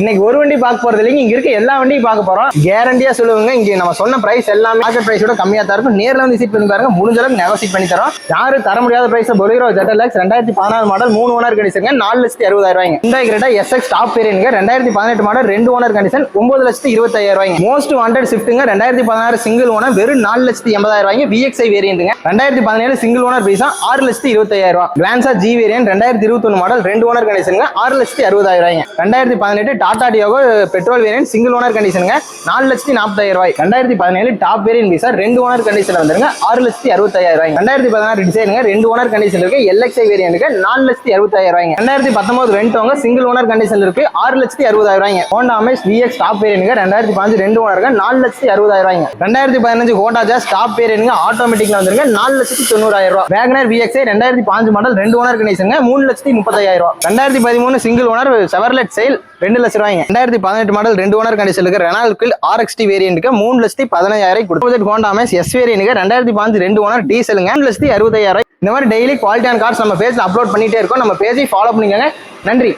இன்னைக்கு ஒரு வண்டி பார்க்க போறது இல்லைங்க, இங்க இருக்க எல்லா வண்டியும் பார்க்க போறோம். கேரண்டியா சொல்லுவாங்க, இங்க நம்ம சொன்ன பிரைஸ் எல்லாமே மார்க்கெட் பிரைஸோட கம்மியா தான் இருக்கும். நேர்ல வந்து விசிட் பண்ணி பாருங்க, முடிஞ்ச அளவுக்கு நெகோசியேட் பண்ணி தரோம். யாரு தர முடியாத price Bolero ZLX 2014 model 3 owner condition 4,60,000. இந்த Creta SX top variant 2018 model 2 owner condition 9,25,000. Most wanted ஸ்விஃப்ட்ங்க 2016 சிங்கிள் ஓனர் வெறும் 4,80,000. VXI வேரியன்ட்ங்க 2017 சிங்கிள் ஓனர் பீஸா 6,25,000. Glanza G variant 2021 model 2 owner condition 6,60,000. 2018 Tata Tiago petrol variant single owner கண்டிஷனுங்க 4,40,000. 2017 top variant பீஸா 2 owner கண்டிஷன்ல வந்துருங்க 6,65,000. 2016 டிசைனுங்க 2 ஓனர் கண்டிஷன் இருக்கு. LXI வேரியன்ட்க்கு 4,65,000. 2019 வென்டோங்க சிங்கிள் ஓனர் கண்டிஷன்ல இருக்கு 6,60,000. ஹோண்டா அமேஸ் VX டாப் வேரியன்ட்ங்க 2015 2 ஓனருக்கு 4,60,000. 2015 ஹோண்டா ஜாஸ் டாப் வேரியன்ட்ங்க ஆட்டோமேட்டிக்ல வந்துருங்க 4,90,000. வேகனர் VXI 2005 மாடல் 2 ஓனர் கண்டிஷனுங்க 3,35,000. 2013 சிங்கிள் ஓனர் செவர்லெட் சேல் 2 லட்சம் ரூபாய்ங்க. 2018 மாடல் 2 ஓனர் கண்டிஷன் இருக்கு ரெனால்ட் குயில் RXT வேரியன்ட்க்கு 3,15,000 கொடுத்து ஹோண்டா அமேஸ் S வேரியன்ட்க்கு 2005 2 ஓனர் டீசலுங்க 3,60,000. இந்த மாதிரி டெய்லி குவாலிட்டியான கார்ஸ் நம்ம பேஜ்ல அப்லோட் பண்ணிட்டே இருக்கோம். நம்ம பேஜை ஃபாலோ பண்ணிக்கோங்க. நன்றி.